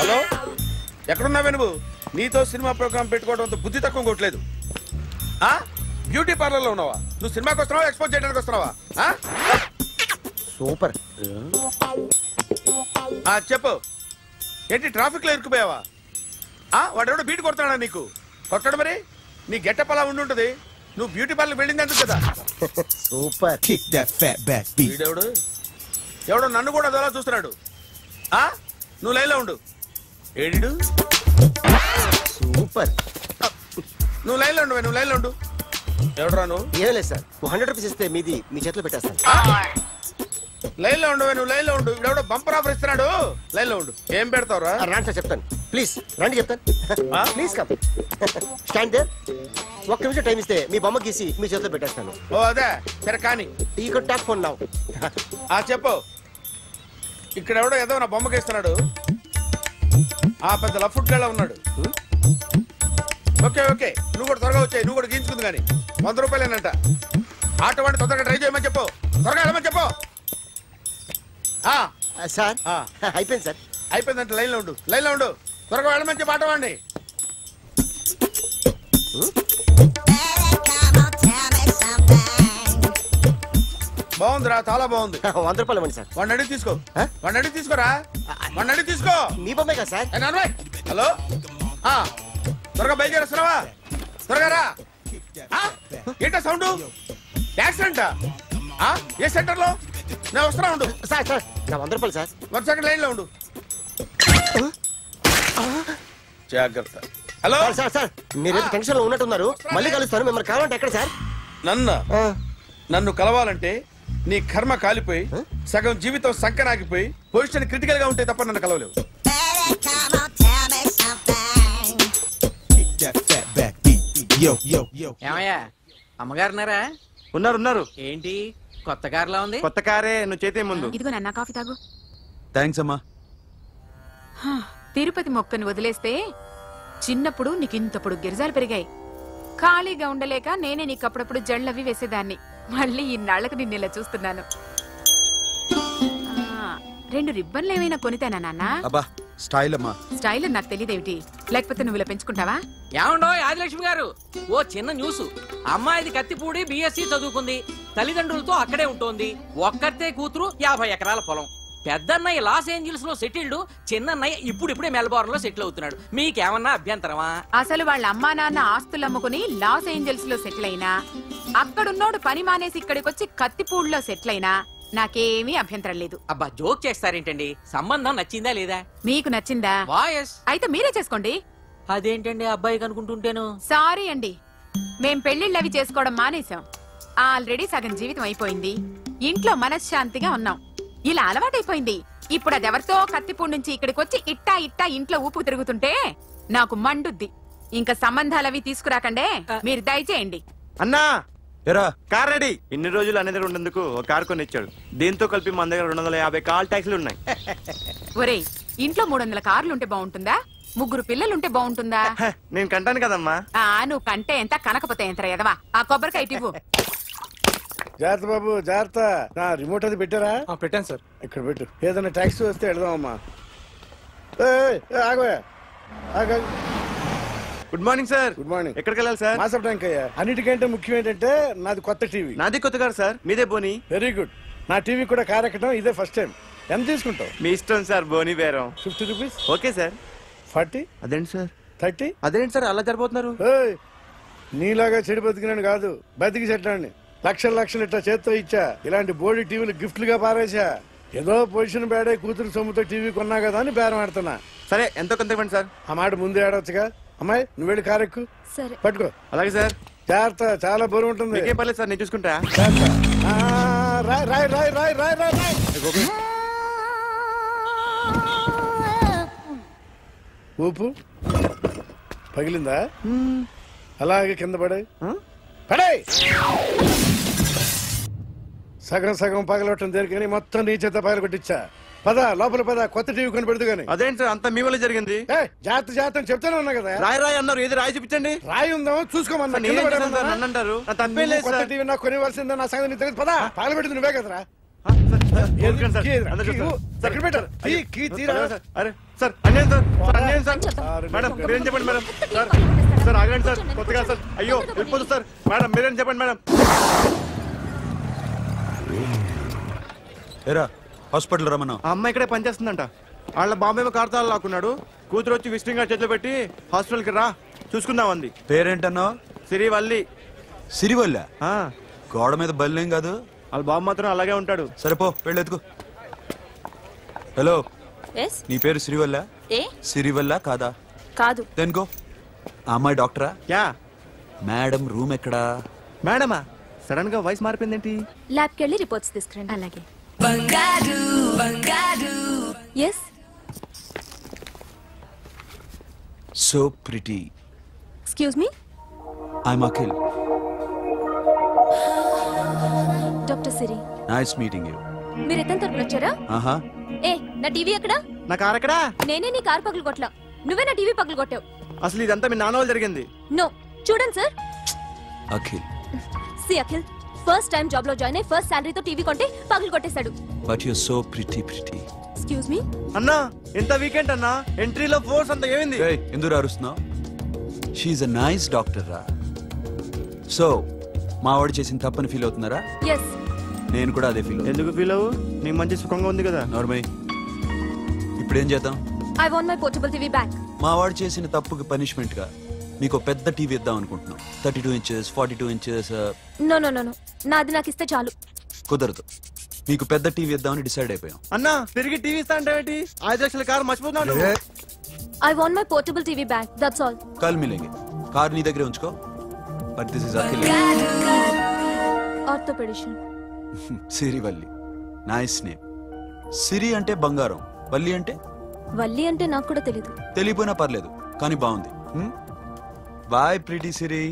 Hello, ఎక్కడున్నావే నువ్వు? నీతో cinema programme పెట్టుకోవడంతో బుద్ధి తక్కువ కొట్టలేదు. బ్యూటీ పార్లర్ లో ఉన్నావా? నువ్వు సినిమాకి వస్తున్నావా, ఎక్స్పోజ్ చేయడానికి వస్తున్నావా? సూపర్. చెప్పు, ఏంటి ట్రాఫిక్ లో ఇరుక్కుపోయావా? వాడెవడో బీట్ కొడతాడా నీకు? కొట్టడు మరి. నీ గెట్టప్ అలా ఉండుంటది. నువ్వు బ్యూటీ పార్లర్ వెళ్ళింది ఎందుకు కదా? సూపర్. వీడెవడు? ఎవడో నన్ను కూడా అదోలా చూస్తున్నాడు. నువ్వు లైన్లో ఉండు. ఏడు సూపర్. నువ్వు లైన్లో ఉండు, నువ్వు లైన్లో ఉండు. ఎవడరా నువ్వు? ఏం లేదు సార్, 100 రూపీస్ ఇస్తే మీది మీ చేతిలో పెట్టేస్తాను. లైన్లో ఉండు, నువ్వు లైన్లో ఉండు. ఎవడో బంపర్ ఆఫర్ ఇస్తున్నాడు. లైన్లో ఉండు. ఏం పెడతావురా? రాండి సార్, చెప్తాను. ప్లీజ్ రండి, చెప్తాను. Please come. Stand there. ఒక్క నిమిషం టైం ఇస్తే మీ బొమ్మ గీసి మీ చేతిలో పెట్టేస్తాను. ఓ అదే సరే, కానీ ఈ కుడ్ టాక్ ఫోన్ నౌ. చెప్పు. ఇక్కడ ఎవడో ఏదో నా బొమ్మకి ఇస్తున్నాడు. పెద్ద లఫుట్ గేళ ఉన్నాడు. ఓకే ఓకే, నువ్వు కూడా త్వరగా వచ్చాయి. నువ్వు కూడా గీంచుకుంది కానీ 100 రూపాయలేనంట. ఆటో వాడిని తొందరగా ట్రై చేయమని చెప్పు. త్వరగా వెళ్ళమని చెప్పు. సార్ అయిపోయింది సార్. అయిపోయిందంటే లైన్లో ఉండు, లైన్లో ఉండు. త్వరగా వెళ్ళమని చెప్పు ఆటో వాడిని. బాగుందిరా, చాలా బాగుంది. 100 రూపాయలు ఇవ్వండి సార్. వాడిని అడిగి తీసుకో. వాడిని అడిగి తీసుకోరా. వాడిని అడిగి తీసుకో. మీ బొమ్మే కదా సార్. హలో, త్వరగా బయలుదేరేస్తున్నావా? త్వరగా రా. ఏంటా సౌండ్? యాక్సిడెంటా? ఏ సెంటర్ లో? నేను వస్తున్నా ఉండు. సార్ సార్ నా 100 రూపాయలు సార్. 1 సెకండ్ లైన్ లో ఉండు. జాగ్రత్త. Hello sir. సార్ మీరేదో టెన్షన్ లో ఉన్నట్టున్నారు. మళ్ళీ కలుస్తాను. మిమ్మల్ని కావాలంటే ఎక్కడ సార్? నన్ను కలవాలంటే నీ కర్మ కాలిపోయి సగం జీవితం సంకనాగిపోయి పొజిషన్ క్రిటికల్ గా ఉంటే తప్ప నన్ను కలవలేవు. ఏమయ్యా, అమ్మగారున్నారా? ఉన్నారు. ఏంటి కొత్త కారులా ఉంది? కొత్త కారే, నువ్వు చేతే ముందు. ఇదిగో నాన్న కాఫీ తాగు. థ్యాంక్స్ అమ్మా. తిరుపతి మొక్కను వదిలేస్తే చిన్నప్పుడు నీకు ఇంతప్పుడు గిరిజాలు పెరిగాయి. ఖాళీగా ఉండలేక నేనే నీకు అప్పుడప్పుడు జళ్ళవి వేసేదాన్ని. మళ్ళీ ఇన్నాళ్లకు నిన్ను ఇలా చూస్తున్నాను. 2 రిబ్బన్లు ఏమైనా కొనితేనా నాన్న? అబ్బా స్టైల్ అమ్మా. స్టైల్ నాకు తెలియదేమిటి? లేకపోతే నువ్వు ఇలా పెంచుకుంటావా? ఏమండో ఆదిలక్ష్మి గారు, ఓ చిన్న న్యూస్. అమ్మాయిది కత్తిపూడి BSc చదువుకుంది. తల్లిదండ్రులతో అక్కడే ఉంటోంది. ఒక్కతే కూతురు, 50 ఎకరాల పొలం. పెద్దన్నయ్య లాస్ ఏంజల్స్ లో సెటిల్డ్, చిన్నన్నయ్య ఇప్పుడిప్పుడే మెల్బోర్న్ లో సెటిల్ అవుతున్నాడు. మీకేమన్నా అభ్యంతరమా? అసలు వాళ్ళ అమ్మా నాన్న ఆస్తులు అమ్ముకుని లాస్ ఏంజల్స్ లో సెటిల్ అయినా, అక్కడున్నోడు పని మానేసి ఇక్కడికొచ్చి కత్తిపూడిలో సెటిల్ అయినా నాకేమీ అభ్యంతరం లేదు. అబ్బా జోక్ చేస్తారేంటండి? సంబంధం నచ్చిందా లేదా? మీకు నచ్చిందా? వాయస్ అయితే మీరే చేసుకోండి. అదేంటండి అబ్బాయి కనుకుంటుంటేను? సారీ అండి, మేం పెళ్లిళ్ళవి చేసుకోవడం మానేశాం. ఆల్రెడీ సగం జీవితం అయిపోయింది. ఇంట్లో మనశ్శాంతిగా ఉన్నాం. ఇలా అలవాటైపోయింది. ఇప్పుడు అదెవరితో కత్తిపూడి నుంచి ఇక్కడికొచ్చి ఇట్టా ఇంట్లో ఊపుకు తిరుగుతుంటే నాకు మండుద్ది. ఇంకా సంబంధాలవి తీసుకురాకండే, మీరు దయచేయండి. అన్నా ఎరా కార్ రెడీ. ఇన్ని రోజులు అనేది ఉండేందుకు ఒక కార్ కొని ఇచ్చాడు. దీంతో కలిపి మన దగ్గర 250 కాల్ ట్యాక్సీలు ఉన్నాయి. ఒరేయ్, ఇంట్లో 300 కార్లుంటే బాగుంటుందా? 3 పిల్లలుంటే బాగుంటుందా? నేను కంటాను కదమ్మా. నువ్వు కంటే ఎంత కనకపోతే ఎంత ఎదవా. ఆ కొబ్బరికాయ ఇవ్వు. జాగ్రత్త బాబు, జాగ్రత్త. నా రిమోట్ అది పెట్టారా? పెట్టాను సార్. ఇక్కడ పెట్టు. ఏదైనా ట్యాక్సీ వస్తే వెళదామమ్మా. ఆగోయా. Good morning sir. Good morning. ఎక్కడికి వెళ్ళాలి సార్? మాసప్ ట్యాంక్ అయ్యా. అన్నిటికంటే ముఖ్యం ఏంటంటే నాది కొత్త టీవీ. నాది కొత్త కారు సార్, మీదే బోని. Very good. నా టీవీ కూడా కార్ ఎక్కడం ఇదే ఫస్ట్ టైం. ఎంత తీసుకుంటావు? మీ ఇష్టం సార్, బోని బేరం. 50 రూపీస్. Okay sir. 40. అదేంటి సార్? 30. అదేంటి సార్ అలా జరిపోతున్నారు? నీలాగా చెడు బతికినాను కాదు, బతికి చెట్టాన్ని. లక్షలు ఇట్లా చేత్తో ఇచ్చా. ఇలాంటి బోడి టీవీలు గిఫ్ట్లుగా పారేసా. ఏదో పొజిషన్ బేడే కూతురు సొమ్ముతో టీవీ కొన్నా కదా అని బేరం ఆడుతున్నా. సరే ఎంతో కొంత ఇవ్వండి సార్. ఆ మాట ముందే ఆడవచ్చుగా. అమ్మాయి నువ్వు వెళ్ళి కారు ఎక్కు. పట్టుకో. అలాగే సార్. జాగ్రత్త, చాలా బరువు ఉంటుంది. ఏం పర్లేదు సార్, నేను చూసుకుంటా. ఊపు పగిలిందా? అలాగే కింద పడే. సగం పగలవటం దేనికని మొత్తం నీ చేత పగల కొట్టించా. పద లోపల పద, కొత్త టీవీ కొని పెడదు గానీ. అదేంటి సార్ అంతా మీ వల్ల జరిగింది? జాగ్రత్త చెప్తానే ఉన్నా కదా. రాయి అన్నారు, ఏది రాయి చూపించండి. రాయి ఉందా చూసుకోమన్నా. నన్ను అంటారు. కొత్త టీవీ నాకు కొనివ్వాల్సిందే. నా సంగతి నీకు తెలియదు. పద పగల పెట్టింది నువ్వే కదరా. ఏది? సార్, కీ ఏదిరా? అందరూ కీ సార్. ఇవ్వు. ఎక్కడ పెట్టారు? కీ, కీ తీరా. సార్, అరే సార్ అన్యాయం సార్ సార్ అన్యాయం సార్ మేడం మీరేం చెప్పండి మేడం సార్ సార్ ఆగండి సార్ కొత్తగా సార్ అయ్యో వెళ్ళిపోతుంది సార్ మేడం మీరేం చెప్పండి మేడం ఏరా హాస్పిటల్ రమ్మన్నా. ఆ అమ్మాయి ఇక్కడే పనిచేస్తుందంట వాళ్ళ బాంబేమో కార్తాలు లాక్కున్నాడు కూతురు వచ్చి విజిటింగ్ కార్డ్ చేతిలో పెట్టి హాస్పిటల్కి రా చూసుకుందాం అంది పేరేంటన్నావు? సిరివల్లి సిరివల్ల. ఆ, గోడ మీద బల్లేం కాదు. వాళ్ళ బాబు మాత్రం అలాగే ఉంటాడు సరిపో వెళ్ళెత్తుకు. హలో, ఎస్ నీ పేరు సిరివల్ల? ఏ సిరివల్ల కాదా? కాదు. దెన్కో. ఆ అమ్మాయి డాక్టరా? యా మేడం రూమ్ ఎక్కడా? మేడమా సడన్ గా వాయిస్ మారిపోయిందేంటి ల్యాబ్కి వెళ్ళి రిపోర్ట్స్ తీసుకురండి. అలాగే. Yes so pretty. Excuse me, I'm Akhil. Doctor Siri. Nice meeting you. మీరు ఎత్తని తరపున వచ్చారా? ఆహా. ఏ నా టీవీ ఎక్కడా? నా కారు ఎక్కడా నేనే నీ కారు పగలు కొట్టలా, నువ్వే నా టీవీ పగలు కొట్టావు. అసలు ఇదంతా మీ నాన్న వాళ్ళు జరిగింది నో, చూడండి sir. Akhil. See Akhil, first time job లో జాయిన్ అయ్యి ఫస్ట్ శాలరీతో టీవీ కొంటే పగలు కొట్టేశాడు. But you so pretty. Excuse me. అన్నా ఎంత వీకెండ్ అన్నా ఎంట్రీలో ఫోర్స్ అంత ఏమైంది ఎందుకు అరుస్తున్నావు? షీఈ్ అ నైస్ డాక్టర్ రా. సో మా వాడు చేసిన తప్పని ఫీల్ అవుతున్నారా? ఎస్. నేను కూడా అదే ఫీల్ అవుతున్నా. ఎందుకు ఫీల్ అవ్వు నీకు మంచి సుఖంగా ఉంది కదా నార్మల్. ఇప్పుడు ఏం చేద్దాం? I want my portable TV back. మా వాడు చేసిన తప్పుకి పనిష్మెంట్ గా మీకు పెద్ద టీవీ ఇద్దాం అనుకుంటున్నాం. 32 inches 42 inches. No no no no, నాది నాకు ఇస్తే చాలు. కుదరదు. మీకు పెద్ద టీవీ ఇద్దామని డిసైడ్ అయిపోయాం. అన్నా తిరిగి టీవీ ఇస్తా అంటే 5 లక్షల కారు మర్చిపోతున్నాడు I want my portable TV back, that's all. కల్ మిలేంగే. కార్ నీ దగ్గరే ఉంచుకో. But this is Akhil. Orthopaedician. Sirivalli. Nice name. సిరి అంటే బంగారం, వల్లి అంటే? వల్లి అంటే నాకు కూడా తెలీదు. తెలియపోయినా పర్లేదు కానీ బాగుంది. బాయ్ ప్రిటీ సిరి.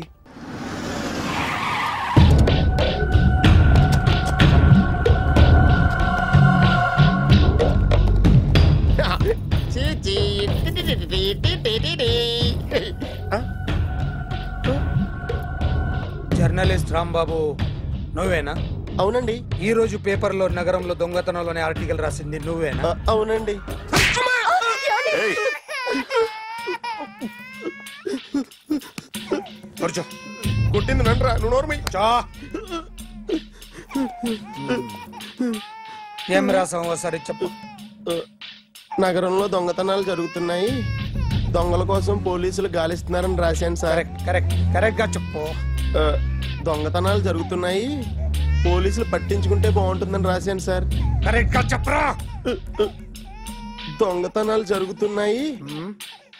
జర్నలిస్ట్ రాంబాబు నువ్వేనా? అవునండి. ఈ రోజు పేపర్లో నగరంలో దొంగతనంలోనే ఆర్టికల్ రాసింది నువ్వేనా? అవునండి. కూర్చో. కొట్టింది నండ్రా, నువ్వు నోర్మి. చా. ఏం రాసావు ఒకసారి చెప్పు. నగరంలో దొంగతనాలు జరుగుతున్నాయి, దొంగల కోసం పోలీసులు గాలిస్తున్నారని రాశాను సార్. కరెక్ట్ గా చెప్పు. దొంగతనాలు జరుగుతున్నాయి, పోలీసులు పట్టించుకుంటే బాగుంటుందని రాశాను సార్. కరెక్ట్ గా చెప్పరా. దొంగతనాలు జరుగుతున్నాయి,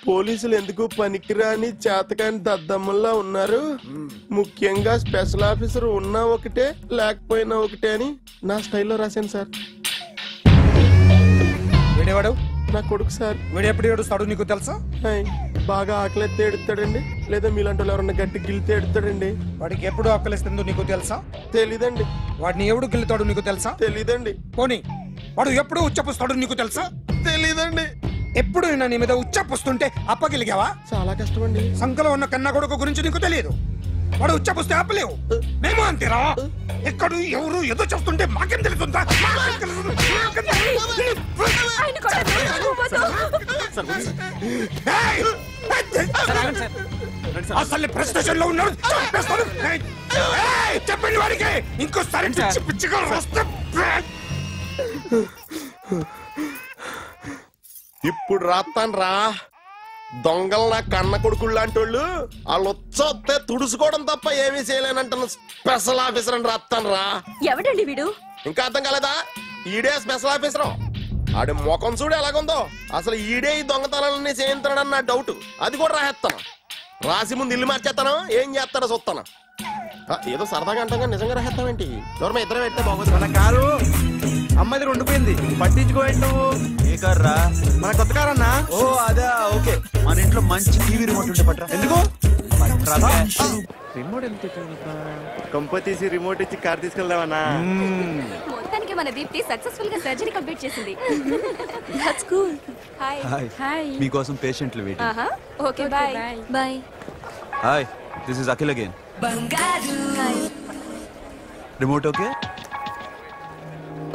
పోలీసులు ఎందుకు పనికిరాని చేతకాని దద్దమ్మల్లా ఉన్నారు, ముఖ్యంగా స్పెషల్ ఆఫీసర్ ఉన్నా ఒకటే లేకపోయినా ఒకటే అని నా స్టైల్లో రాశాను సార్. వీడేవాడు? నా కొడుకు సార్. వీడు ఎప్పుడు ఏడుస్తాడు నీకు తెలుసా? బాగా ఆకలిస్తే ఎడుతాడండి, లేదా మీలాంటి వాళ్ళు ఎవరన్నా గట్టి గిల్లితే ఎడుతాడండి. వాడికి ఎప్పుడు ఆకలిస్తుందో నీకు తెలుసా? తెలీదండి. వాడిని ఎవడు గిల్లుతాడు నీకు తెలుసా? తెలీదండి. పోనీ వాడు ఎప్పుడు ఉచ్చపుస్తాడు నీకు తెలుసా? తెలీదండి. ఎప్పుడు నీ మీద ఉచ్చపుస్తుంటే అప్పగలిగావా? చాలా కష్టం అండి. సంకలో ఉన్న కన్న కొడుకు గురించి నీకు తెలియదు. వాడు ఉచ్చపుస్తే ఆపలేవు. మేము అంతేరా. ఎక్కడు ఎవరు ఏదో చేస్తుంటే మాకేం తెలుస్తుందా? అసలు ప్రెస్టేషన్ లో ఉన్నాడు. చెప్పండి వాడికి ఇంకోసారి పిచ్చి పిచ్చిగా వస్తే. ఇప్పుడు రాత్తాను రా. దొంగలు నా కన్న కొడుకులు లాంటి వాళ్ళు వాళ్ళు వచ్చొస్తే తుడుచుకోవడం తప్ప ఏమీ చేయలేనంటున్న స్పెషల్ ఆఫీసర్ అని రాత్తాను రా. ఎవడండి వీడు? ఇంకా అర్థం కాలేదా? ఈడే స్పెషల్ ఆఫీసర్. ఆడి ముఖం చూడు ఎలాగుందో. అసలు ఈడే ఈ దొంగతనాలన్నీ చేయించాడని నా డౌట్. అది కూడా రాసేస్తాను. రాసి ముందు ఇల్లు మార్చేస్తాను, ఏం చేస్తాడో చూస్తాను. ఏదో సరదాగా అంటాం కానీ నిజంగా రాసేస్తామేంటి? ఎవరమ్మా ఇద్దరం పెడితే బాగోదు. మన కారు అమ్మాయి ఉండిపోయింది, పట్టించుకోండి నువ్వు. ఏ కార్ రా? మన కొత్త కారు అన్నా. ఓ అదా, ఓకే. మన ఇంట్లో మంచి టీవీ రిమోట్ ఉంటే పట్రా. ఎందుకు? రిమోట్ కంప తీసి రిమోట్ ఇచ్చి కార్ తీసుకెళ్దామన్నా. మొత్తానికి మన దీప్తి సక్సెస్ఫుల్ గా సర్జరీ కంప్లీట్ చేసింది. That's cool. హాయ్. హాయ్. మీకోసం పేషెంట్లు వెయిటింగ్. ఆహా. Okay bye. Bye. Hi, this is Akhil again. Hi. Remote okay?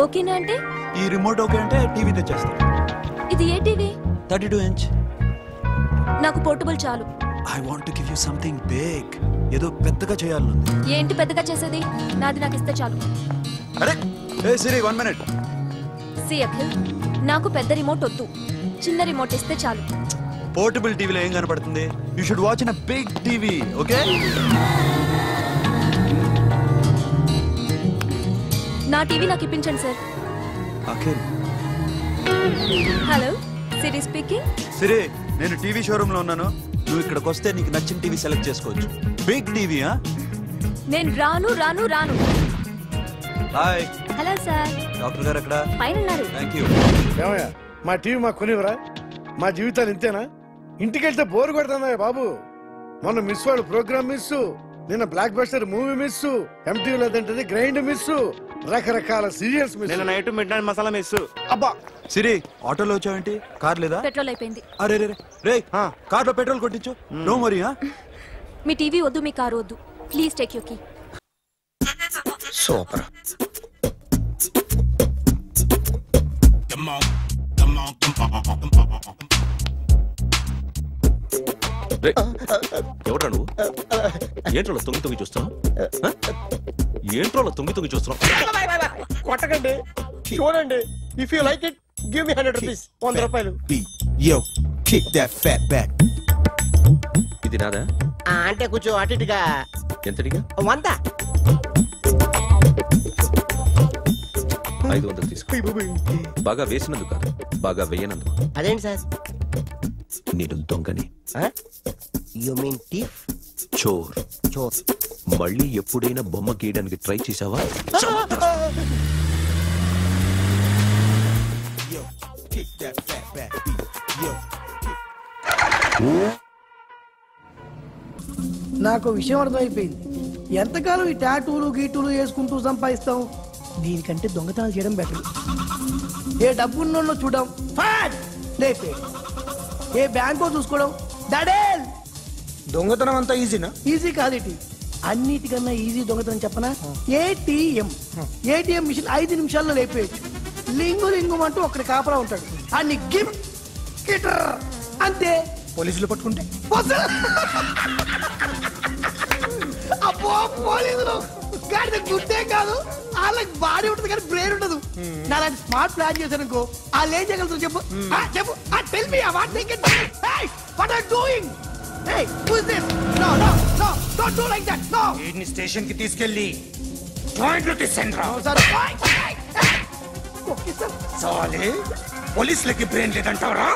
ఓకేనా అంటే? ఈ రిమోట్ ఓకే అంటే టీవీ తెచ్చేస్తాను. ఇది ఏ టీవీ? 32 inch. నాకు పోర్టబుల్ చాలు. I want to give you something big. ఏదో పెద్దగా చేయాలనుంది. ఏంటి పెద్దగా చేసేది? నాది నాకు ఇస్తే చాలు. అరే ఏ సిరి 1 minute. సి అఖిల్, నాకు పెద్ద రిమోట్ వద్దు, చిన్న రిమోట్ ఇస్తే చాలు. పోర్టబుల్ టీవీలో ఏం కనపడుతుంది? You should watch in a big TV, okay? నా టీవీ నాకు ఇప్పించండి sir. Akhil. Hello, Siri speaking. Siri, నేను టీవీ షోరూమ్ లో ఉన్నాను. నువ్వు ఇక్కడికి వస్తే నీకు నచ్చిన టీవీ సెలెక్ట్ చేసుకోవచ్చు. Big TV. నేను రాను రాను రాను. హాయ్. Hello sir. డాక్టర్ గారు ఎక్కడ? పైన ఉన్నారు. Thank you. ఏమయ్యా మా టీవీ మాకు కొనివరా? మా జీవితాలు ఇంతేనా? ఇంటికెళ్తే బోర్ కొడుతుందా బాబు? మొన్న మిస్ వాళ్ళు ప్రోగ్రామ్ మిస్, నిన్న block buster movie miss, MTV లేదంటే గ్రైండ్ మిస్, రకరకాల సీరియల్స్ మిస్. నిన్న night mid night masala miss. అబ్బా సిరి, ఆటోలో వచ్చావేంటి? కార్ లేదా? పెట్రోల్ అయిపోయింది. అరే రే రే, కార్లో పెట్రోల్ కొట్టించు. నో మరి. మీ టీవీ వద్దు, మీ కారు వద్దు. Please take your key. Super. ఎవడా నువ్వు? ఏంట్రోలో తొంగి తొంగి చూస్తున్నావు? ఏంట్రోలో తొంగి తొంగి చూస్తున్నావు? కొట్టకండి, చూడండి. If you like it give me 100 rupees. 100 రూపాయలు. Yo, kick that fat back. ఇది నాదా? అంటే కొంచెం అటు ఇటుగా. ఎంతడిగా? 100. 500 తీసుకో. బాగా వేసినందుకు కాదు, బాగా వేయనందుకు. అదేంటి సార్? నేను దొంగని. You mean thief? చోర్. చోర్. మళ్ళీ ఎప్పుడైనా బొమ్మ గీయడానికి ట్రై చేసావా? Yo, kick that fat back. Yo. నాకు విషయం అర్థమైపోయింది. ఎంతకాలం ఈ టాటూలు గీటూలు వేసుకుంటూ సంపాదిస్తాం? దీనికంటే దొంగతనాలు చేయడం బెటర్. ఏ డబ్బున్నోళ్ళు చూడడం ఫాట్ లేపే, ఏ బ్యాంకో చూసుకోవడం డడేల్. దొంగతనం అంతా ఈజీనా? ఈజీ కాదేటి, అన్నిటికన్నా ఈజీ దొంగతనం చెప్పనా? ఏటీఎం మిషన్ 5 నిమిషాల్లో లేపేయచ్చు. లింగు లింగు అంటూ ఒకటి కాపలా ఉంటాడు, అన్ని గిమ్ గిటర్ అంతే. పోలీసులు పట్టుకుంటే అబ్బో పోలీసులు గాడి గుడ్డే కాదు, వాళ్ళకి బాడీ ఉంటుంది కానీ బ్రెయిన్ ఉండదు. నాలాంటి స్మార్ట్ ప్లాన్ చేశానుకో వాళ్ళు ఏం చేయగలుగుతారు చెప్పు? చెప్పు. Tell me what they can do. Hey what are doing? Hey who is this? No no no don't do like that. No. వీడిని స్టేషన్ కి తీసుకెళ్ళి joint duty centre. Sir okay sir. సాలే పోలీసులకి బ్రెయిన్ లేదంటావరా?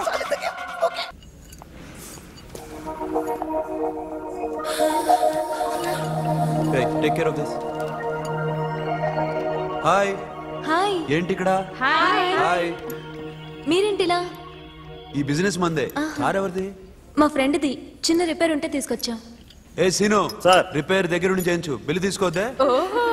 Hey, take care of this. Hi. Hi. ఏంటి ఇక్కడ? Hi. Hi. మీరేంటిలా? ఈ బిజినెస్ మందే. కార్ ఎవరిది? మా ఫ్రెండ్ది. చిన్న రిపేర్ ఉంటే తీసుకొచ్చా. ఏ సీను సార్, రిపేర్ దగ్గర నుండి చేయించు. బిల్లు తీసుకోవద్దే. ఓహో,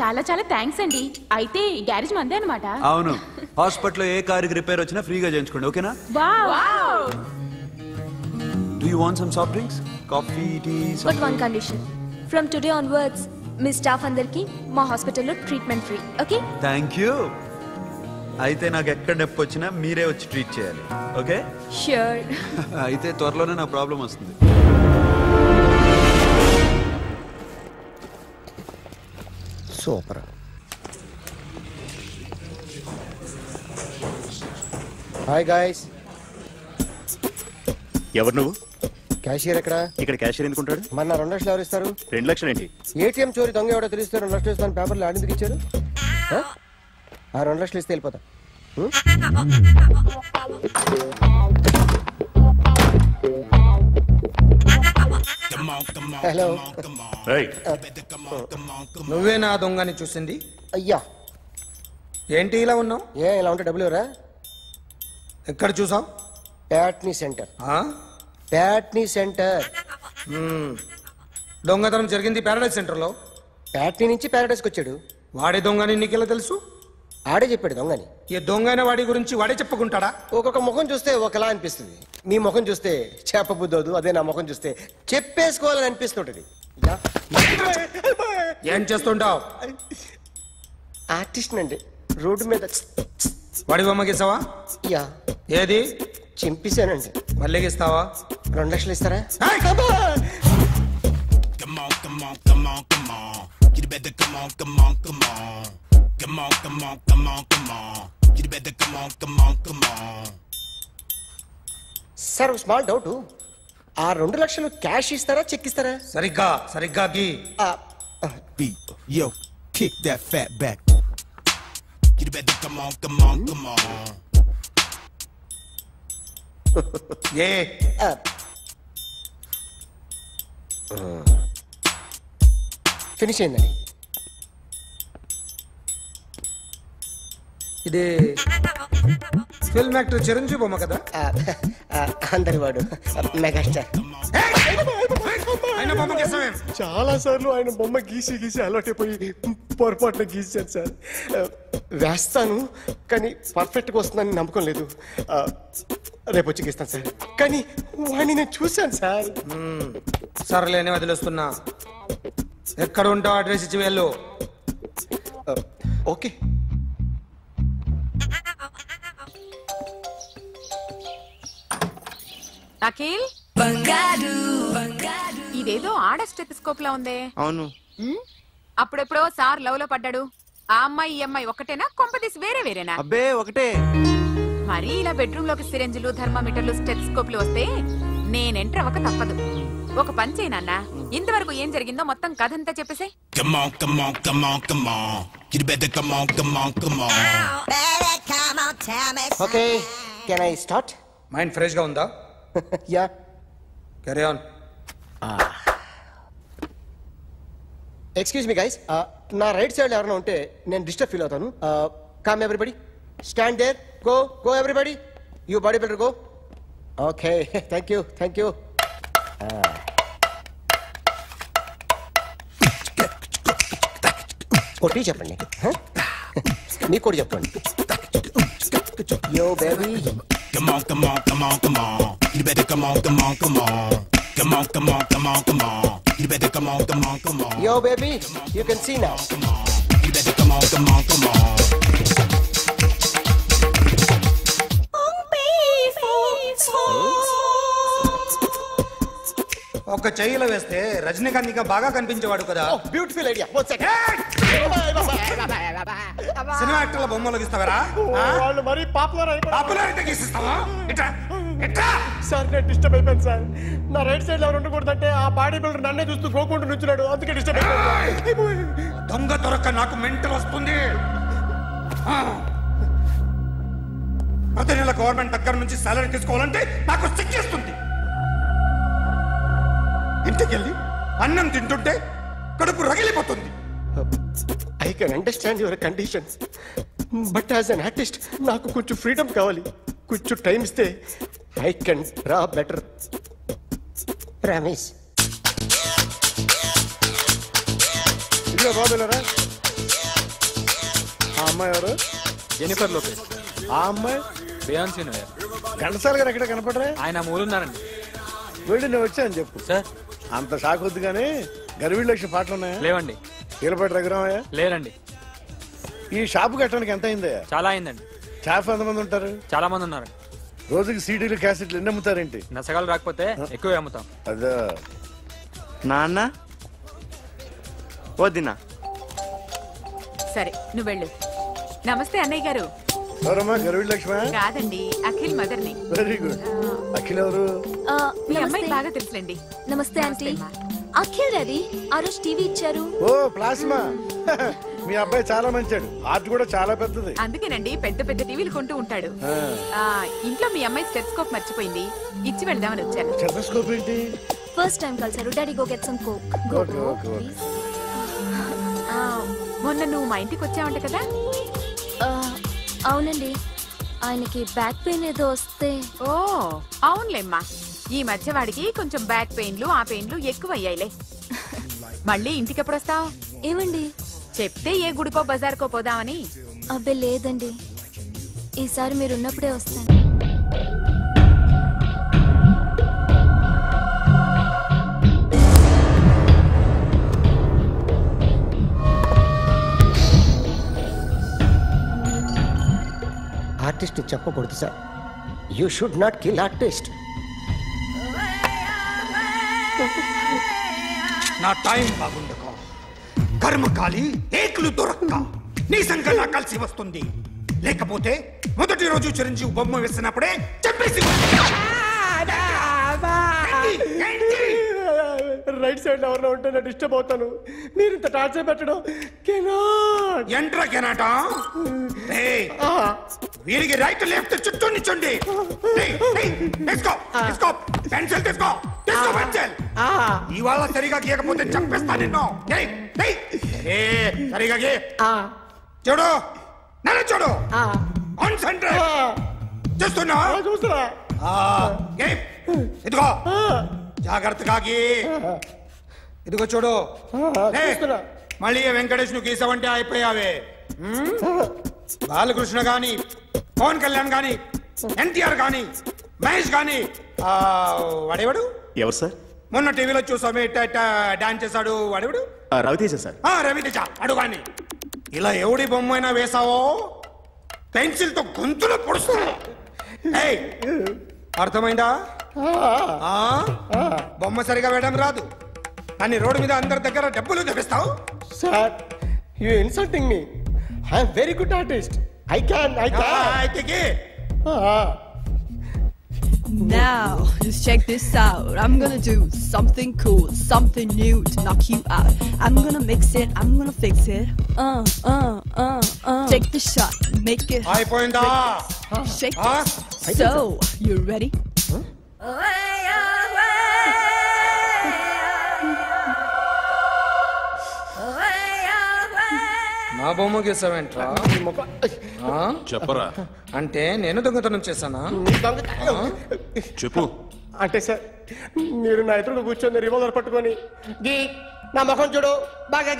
చాలా చాలా థ్యాంక్స్ అండి. అయితే ఈ గ్యారేజ్ మందే అన్నమాట. అవును, హాస్పిటల్లో ఏ కారుకి రిపేర్ వచ్చినా ఫ్రీగా చేయించుకోండి, ఓకేనా? Wow. Do you want some soft drinks? Coffee, tea, but one condition, from today onwards me staff అందరికి మా హాస్పిటల్లో treatment free. Okay? Thank you. అయితే నాకు ఎక్కడ నొప్పి వచ్చినా మీరే వచ్చి ట్రీట్ చేయాలి, ఓకే? ష్యూర్. అయితే త్వరలోనే నా ప్రాబ్లం వస్తుంది. సూపర్. Hi guys. ఎవరు నువ్వు? క్యాషియర్ ఎక్కడ? ఇక్కడ క్యాషియర్ ఎందుకుంటాడు? మన 2 లక్షలు ఎవరు ఇస్తారు? 2 లక్షలు ఏంటి? ఏటీఎం చోరీ దొంగ ఎవడో తెలిస్తే 2 లక్షలు ఇస్తాను పేపర్లు ఆడిందుకు ఇచ్చారు. ఆ 2 లక్షలు ఇస్తే వెళ్ళిపోతా. హలో. నువ్వే నా దొంగని చూసింది? అయ్యా ఏంటి ఇలా ఉన్నావు? ఇలా ఉంటే డబ్బులు ఎవరా? ఎక్కడ చూసావు? ప్యాట్నీ సెంటర్. ప్యాట్నీ సెంటర్. దొంగతనం జరిగింది ప్యారడైజ్ సెంటర్ లో. ప్యాట్నీ నుంచి ప్యారడైజ్కి వచ్చాడు. వాడే దొంగని నీకెలా తెలుసు? ఆడే చెప్పాడు దొంగని. ఈ దొంగైన వాడి గురించి వాడే చెప్పుకుంటాడా? ఒక్కొక్క ముఖం చూస్తే ఒకలా అనిపిస్తుంది. మీ ముఖం చూస్తే చెప్పబుద్దోదు, అదే నా ముఖం చూస్తే చెప్పేసుకోవాలని అనిపిస్తుంటది. ఏం చేస్తుంటావు? ఆర్టిస్ట్ అండి. రోడ్డు మీద వాడి బొమ్మకి ఇస్తావా? యా. ఏది? చింపేశానండి. మళ్ళీ ఇస్తావా? 2 లక్షలు ఇస్తారా? సార్ స్మాల్ డౌట్, ఆ 2 లక్షలు క్యాష్ ఇస్తారా చెక్ ఇస్తారా? సరిగ్గా గీ. Beat, yo, kick that fat back. You better come on. Finish అయిందండి. ఇది ఫిల్మ్ యాక్టర్ చిరంజీవి బొమ్మ కదా? అందరి వాడు మెగాస్టార్. చాలా సార్లు ఆయన బొమ్మ గీసి అలవాటైపోయి పొరపాటున గీసాను సార్. వేస్తాను కానీ పర్ఫెక్ట్గా వస్తుందని నమ్మకం లేదు. రేపు వచ్చి గీస్తాను సార్. కానీ వాడిని నేను చూశాను సార్. సర్లేనే వదిలేస్తున్నా. ఎక్కడ ఉంటావు అడ్రస్ ఇచ్చి వెళ్ళు. ఓకే. అఖిల్, ఇదేదో ఆడ స్టెథోస్కోప్ లా ఉందే. అవును. అప్పుడెప్పుడో సార్ లవ్ లో పడ్డాడు. ఆ అమ్మాయి ఈ అమ్మాయి ఒకటేనా, కొంపదీసి వేరేనా? అబ్బే ఒకటే. మరి ఇలా బెడ్రూమ్ లోకి సిరెంజులు, థర్మామీటర్లు, స్టెథోస్కోప్లు వస్తే నేను ఎంటర్ అవ్వక తప్పదు. ఒక పని చేయి నాన్న, ఇంతవరకు ఏం జరిగిందో మొత్తం కథ అంతా చెప్పేసే. Okay, can I start? Mind fresh గా ఉందా? Yeah. Carry on. Excuse me guys, నా రైట్ సైడ్ ఎవరైనా ఉంటే నేను డిస్టర్బ్ ఫీల్ అవుతాను. Come everybody, stand there, go everybody, you body builder go. Okay, thank you. కొట్టి చెప్పండి, మీకు కూడా చెప్పండి. Yo baby, Come on. You better come on. Come on. You better come on. Yo, baby, you can see now. You better come on. ఒక చెయ్యిలో వేస్తే రజనీకాంత్ ఇంకా బాగా కనిపించేవాడు కదా. Beautiful idea. సినిమా యాక్టర్ల బొమ్మలు గీస్తావరా? వాళ్ళు మరి పాపులారిటీ గీసిస్తావా? సార్ నేను డిస్టర్బ్ అయిపోయాను సార్. నా రైట్ సైడ్ ఎవరు ఉండకూడదంటే ఆ బాడీ బిల్డర్ నన్నే చూస్తూ గోకుంటూ నుంచున్నాడు, అందుకే డిస్టర్బ్ అయిపోయాను. దొంగ దొరక్క నాకు మెంటల్ వస్తుంది. ప్రతి నెల గవర్నమెంట్ దగ్గర నుంచి సాలరీ తీసుకోవాలంటే నాకు సిగ్గేస్తుంది. ఇంటికెళ్ళి అన్నం తింటుంటే కడుపు రగిలిపోతుంది. I can understand your conditions, but as an artist నాకు కొంచెం ఫ్రీడమ్ కావాలి. కొంచెం టైం ఇస్తే I can draw better. Promise. ఇదిగో బాబులరా, ఆ అమ్మాయి ఎవరు? Jennifer Lopez. ఆ అమ్మాయి బియాన్సీ నోయర్. ఘంటసాల గారు ఎక్కడ కనపడరా? ఆయన మూలున్నారండి. వెళ్ళి నేను వచ్చాను చెప్పు సార్. అంత షాక్ వద్దు కానీ గర్వీళ్ళ లక్ష పాటలు ఉన్నాయా? లేవండి. కీలపాటి రఘురామయ్య లేరండి. ఈ షాపు కట్టడానికి ఎంత అయిందయ్యా? చాలా అయిందండి. షాప్ ఎంతమంది ఉంటారు? చాలా మంది ఉన్నారు. రోజుకి సీడీలు క్యాసెట్లు ఎన్ని అమ్ముతారేంటి? నసగాలు రాకపోతే ఎక్కువ అమ్ముతాం. అదే నాన్న వదినా. సరే నువ్వు వెళ్ళు. నమస్తే అన్నయ్య గారు. ఎవరమ్మా? గర్వీళ్ళ లక్ష్మ? కాదండి, అఖిల్ మదర్ని. Very good. అఖిల్ ఎవరు? మీ అమ్మాయి బాగా తెలుసులేండి. నమస్తే ఆంటీ. అఖిల్ డాడీ ఆ రోజు టీవీ ఇచ్చారు. ఓ ప్లాస్మా. మీ అబ్బాయి చాలా మంచాడు, ఆర్ట్ కూడా చాలా పెద్దది. అందుకేనండి పెద్ద పెద్ద టీవీలు కొంటూ ఉంటాడు. ఇంట్లో మీ అమ్మాయి స్టెథోస్కోప్ మర్చిపోయింది, ఇచ్చి వెళ్దామని వచ్చాను. స్టెథోస్కోప్ ఏంటి? ఫస్ట్ టైం కలిసారు. Daddy go get some coke. మొన్న నువ్వు మా ఇంటికి వచ్చావంట కదా? అవునండి, ఆయనకి బ్యాక్ పెయిన్ ఏదో వస్తే. ఓ అవునులేమ్మా, ఈ మధ్య వాడికి కొంచెం బ్యాక్ పెయిన్లు ఆ పెయిన్లు ఎక్కువ అయ్యాయిలే. మళ్ళీ ఇంటికి ఎప్పుడు వస్తావు? ఏమండి చెప్తే ఏ గుడికో బజార్కో పోదామని. అబ్బే లేదండి, ఈసారి మీరున్నప్పుడే వస్తాను. ఆర్టిస్ట్ చెప్పకూడదు sir. You should not kill artist. నా టైం బాగుండకో కర్మకాలి ఏకులు దొరక్క నీ సంకల్లా కలిసి వస్తుంది. లేకపోతే మొదటి రోజు చిరంజీవి బొమ్మ వేసినప్పుడే చెప్పేసి రైట్ సైడ్ ఎవరిలో ఉంటే నేను డిస్టర్బ్ అవుతాను. మీరు ఇంత టార్చర్ పెట్టడం ఎంట్రా కెనాట. వీరికి రైట్ లెఫ్ట్ చుట్టూ నిచ్చండి. తీసుకో పెన్సిల్ తీసుకో పెన్సిల్. ఇవాళ సరిగా గీయకపోతే చంపేస్తా నిన్ను. సరిగా గీ. చూడు నన్ను చూడు. కాన్సంట్రేట్ చూస్తున్నా. ఇదిగో జాగ్రత్తగా గీ. ఇదిగో చూడు. మళ్ళీ వెంకటేష్ ను గీసావంటే అయిపోయావే. బాలకృష్ణ గాని పవన్ కళ్యాణ్ గాని ఎన్టీఆర్ గాని మహేష్ గాని వాడేవాడు ఎవరు సార్? మొన్న టీవీలో చూసామే డాన్స్ చేశాడు వాడేవాడు? రవితేజ సార్. రవితేజ అడుగాని. ఇలా ఎవడి బొమ్మ అయినా వేసావో పెన్సిల్ తో గొంతులో పొడుస్తావు. అర్థమైందా? బొమ్మ సరిగా వేయడం రాదు అని రోడ్డు మీద అందరి దగ్గర డబ్బులు తెప్పిస్తావు. Sir you insulting me. I am very good artist. I can. Now, just check this out. I'm gonna do something cool, something new to knock you out. I'm gonna mix it, I'm gonna fix it. Take the shot, make it hot. Shake it. So, you ready? నా బొమ్మ గీసావేంట్రా? చెప్పరా. అంటే నేను దొంగతనం చేశానా? చెప్పు. అంటే sir మీరు నా ఎదురు కూర్చొని రివాల్వర్ పట్టుకొని గీ నా ముఖం చూడు బాగా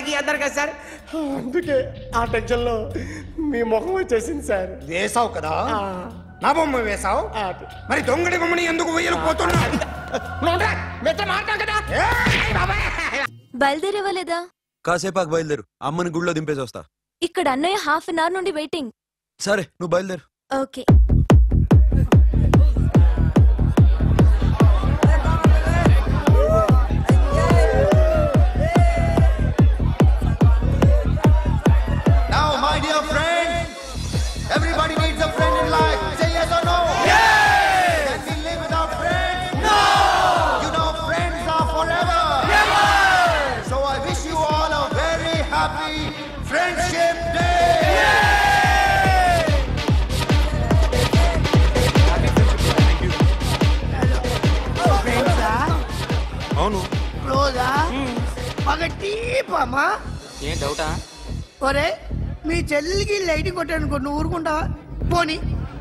గీ అన్నారు కదా సార్. అందుకే ఆ టెన్షన్ లో మీ ముఖం వచ్చేసింది సార్. వేసావు కదా నా బొమ్మ వేసావు. మరి దొంగడి బొమ్మని ఎందుకు వేయలు పోతున్నా? బయలుదేరేవాలేదా? కాసేపాకు బయలుదేరు. అమ్మని గుళ్ళో దింపేసి వస్తా. ఇక్కడ అన్నయ్య హాఫ్ అన్ అవర్ నుండి వెయిటింగ్. సరే నువ్వు బయలుదేరు. Okay. Now, my dear friend, everybody needs a friend in life. Say yes or no? Yes! Can we live without friends? No! You know, friends are forever. Never! So I wish you all a very happy Friendship Day! అవును. క్లోజా ఒక టీపమ్మా. ఏం డౌటా? ఒరే మీ చెల్లికి lighting కొట్టానుకో నువ్వు ఊరుకుంటావా? పోనీ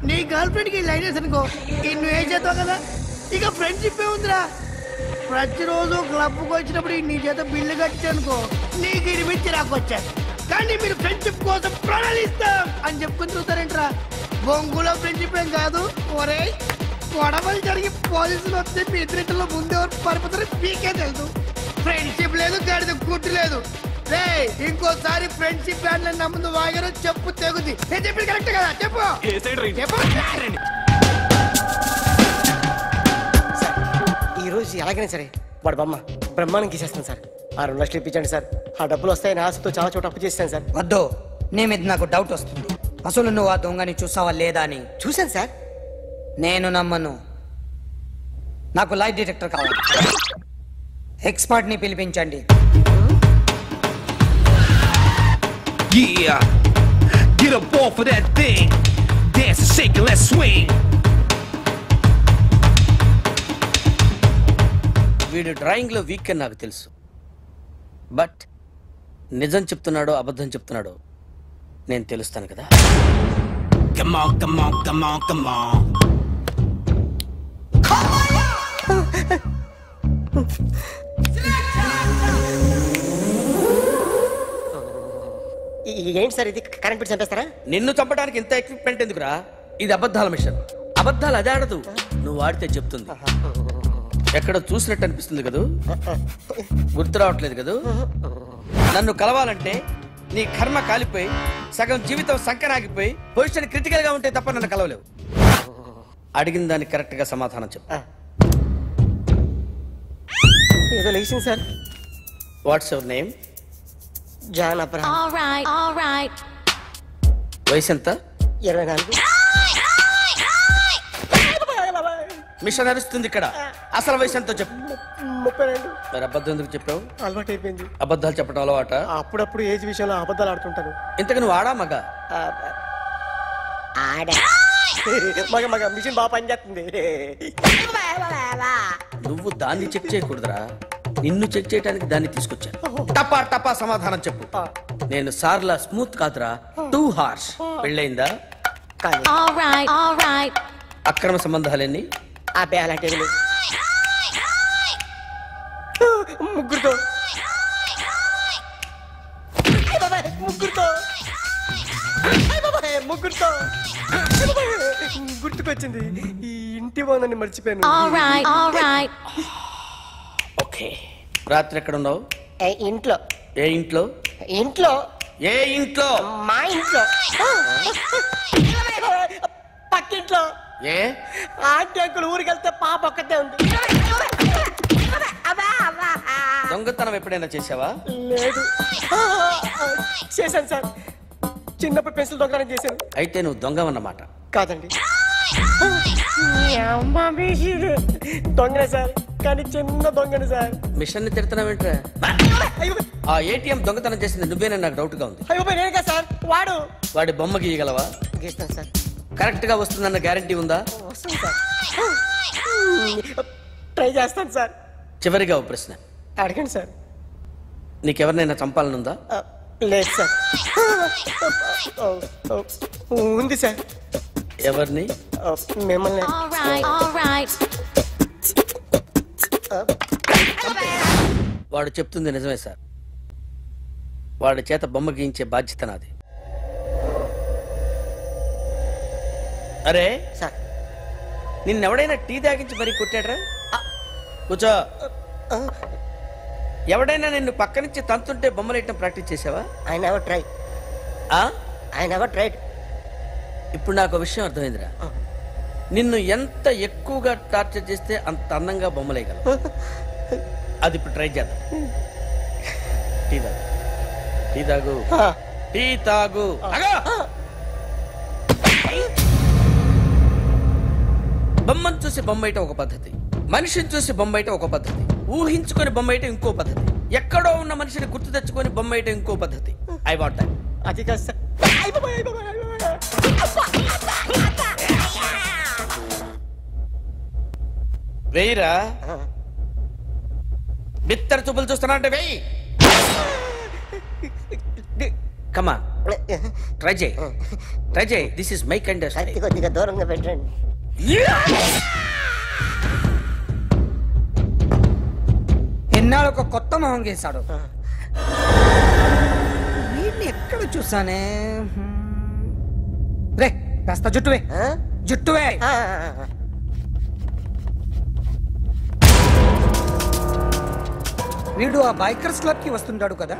నీ girl friend కి లైట్ వేసానుకో నువ్వు ఏం చేస్తావు కదా. ఇక ఫ్రెండ్షిప్ ఏ ఉందిరా. ప్రతిరోజు క్లబ్కి వచ్చినప్పుడు నీ చేత బిల్లు కట్టానుకో నీకు ఇరిమిచ్చి రాకొచ్చాను. కానీ మీరు ఫ్రెండ్షిప్ కోసం ప్రణాళిస్తాం అని చెప్పుకుని చూస్తారేంట్రా? బొంగులో ఫ్రెండ్షిప్ ఏం కాదు. ఒరే గొడవలు జరిగి పోలీసులు వస్తే మీ ఇద్దరిలో ముందెవరు పరిపోతారో మీకే తెలుసు. ఫ్రెండ్షిప్ లేదు గాడిద గుడ్డు లేదు. రే ఇంకోసారి ఫ్రెండ్షిప్ బ్యాండ్ నా ముందు వాగారో చెప్పు తెగుద్ది. నేను చెప్పింది కరెక్ట్ కదా? చెప్పు ఈ రోజు ఎలాగైనా సరే వాడు బొమ్మ బ్రహ్మాండం గీసేస్తాను సార్. ఆ 2 లక్షలు ఇప్పించండి సార్. ఆ డబ్బులు వస్తాయని ఆశతో చాలా చోట అప్పు చేస్తాను సార్. వద్దు, నీ మీద నాకు డౌట్ వస్తుంది. అసలు నువ్వు ఆ దొంగని చూసావా లేదా అని. చూశాను సార్. నేను నమ్మను. నాకు లైట్ డిటెక్టర్ కావాలి. ఎక్స్పర్ట్ ని పిలిపించండి. Yeah, get up off of that thing. Dance and shake and let's swing. వీడు డ్రాయింగ్ లో వీక్ అని నాకు తెలుసు. బట్ నిజం చెప్తున్నాడో అబద్ధం చెప్తున్నాడో నేను తెలుస్తాను కదా. Come on, come on, come on, come on. ఏంటి సార్ ఇది? కరెంట్ బిల్ చంపేస్తారా? నిన్ను చంపడానికి ఇంత ఎక్విప్మెంట్ ఎందుకురా? ఇది అబద్ధాల మిషన్. అబద్ధాలు అదే ఆడదు, నువ్వు ఆడితే చెప్తుంది. ఎక్కడ చూసినట్టు అనిపిస్తుంది కదూ? గుర్తు రావట్లేదు కదూ? నన్ను కలవాలంటే నీ కర్మ కాలిపోయి సగం జీవితం సంకరాగిపోయి పొజిషన్ క్రిటికల్ గా ఉంటే తప్ప నన్ను కలవలేవు. అడిగిన దానికి కరెక్ట్ గా సమాధానం చెప్పు. ఏదో లేచింది sir. What's your name? John Abraham. వయసు ఎంత? 24. మిషన్ నడుస్తుంది ఇక్కడ. అసలు వయసు ఎంతో చెప్పు. 32. మరి అబద్ధం ఎందుకు చెప్పావు? అలవాటు అయిపోయింది. అబద్ధాలు చెప్పడం అలవాట? అప్పుడప్పుడు ఏజ్ విషయంలో అబద్ధాలు ఆడుతుంటాను. ఇంతకు నువ్వు ఆడా మగ? మగ మగ మిషన్ బాగా పనిచేస్తుంది. నువ్వు దాన్ని చెక్ చేయకూడదురా, నిన్ను చెక్ చేయడానికి దాన్ని తీసుకొచ్చాను. టపా టపా సమాధానం చెప్పు. నేను సార్లా స్మూత్ కాదురా, టూ హార్ష్. పెళ్ళయిందా? అక్రమ సంబంధాలన్నీ? అబ్బే అలాంటి ముగ్గురుతో ముగ్గురుతో గుర్తుకొచ్చింది. ఈ ఇంటి బాగుందని మర్చిపోయాను. ఓకే. రాత్రి ఎక్కడ ఉన్నావు? ఇంట్లో. ఏ ఇంట్లో? ఇంట్లో. ఏ ఇంట్లో? మా ఇంట్లో. పక్కింట్లో. ఏ ఆంటీ అంకుల్ ఊరికి వెళ్తే పాప ఒక్కతే ఉంది. దొంగతనం ఎప్పుడైనా చేసావా? లేదు. చేశాను సార్. చిన్నప్పుడు పెన్సిల్ దొంగతనం చేశాను. అయితే నువ్వు దొంగవన్నమాట. కాదండి, దొంగనే సార్, కానీ చిన్న దొంగని సార్. మిషన్ ని తిడుతున్నావేంట్రా? ఆ ఏటీఎం దొంగతనం చేసింది నువ్వేనని నాకు డౌట్ గా ఉంది. అయ్యో నేనే సార్. వాడి బొమ్మ గీయగలవా? గీస్తాను సార్. కరెక్ట్ గా వస్తుందన్న గ్యారంటీ ఉందా? వస్తుంది సార్. ట్రై చేస్తాను సార్. చివరిగా ఓ ప్రశ్న అడగండి సార్. నీకెవరినైనా చంపాలనుందా? లేదు సార్. ఉంది సార్. ఎవరిని? మిమ్మల్ని. వాడు చెప్తుంది నిజమే సార్. వాడి చేత బొమ్మ గీయించే బాధ్యత నాది. అరే సార్, నిన్నెవడైనా టీ తాగించి మరీ కొట్టాడ్రా? కూర్చో. ఎవడైనా నిన్ను పక్క నుంచి తంతుంటే బొమ్మలేయటం ప్రాక్టీస్ చేసావా? I never tried. I never tried. ఇప్పుడు నాకు విషయం అర్థమైందిరా. నిన్ను ఎంత ఎక్కువగా టార్చర్ చేస్తే అంత అందంగా బొమ్మలేయగలవు. అది ఇప్పుడు ట్రై చేద్దాం. టీ తాగు. టీ తాగు. టీ తాగు. బొమ్మను చూసి బొమ్మేయటం ఒక పద్ధతి, మనిషిని చూసి బొమ్మేయటం ఒక పద్ధతి, ఊహించుకొని బొమ్మేయటం ఇంకో పద్ధతి, ఎక్కడో ఉన్న మనిషిని గుర్తు తెచ్చుకొని బొమ్మేయటం ఇంకో పద్ధతి. I want that. అది కాదు సార్. వెయ్యిరా. బిత్తర చూపులు చూస్తున్నా అంటే వెయ్యి. కమా ట్రై చేయి. ట్రై చేయి. This is my kind. కొద్దిగా దూరంగా పెట్టండి. ఎన్నాళ్ళు ఒక కొత్త మొహం గీశాడు. వీడిని ఎక్కడ చూసానే? రే కాస్త జుట్టువే. జుట్టువే. వీడు ఆ బైకర్స్ క్లబ్ కి వస్తుంటాడు కదా?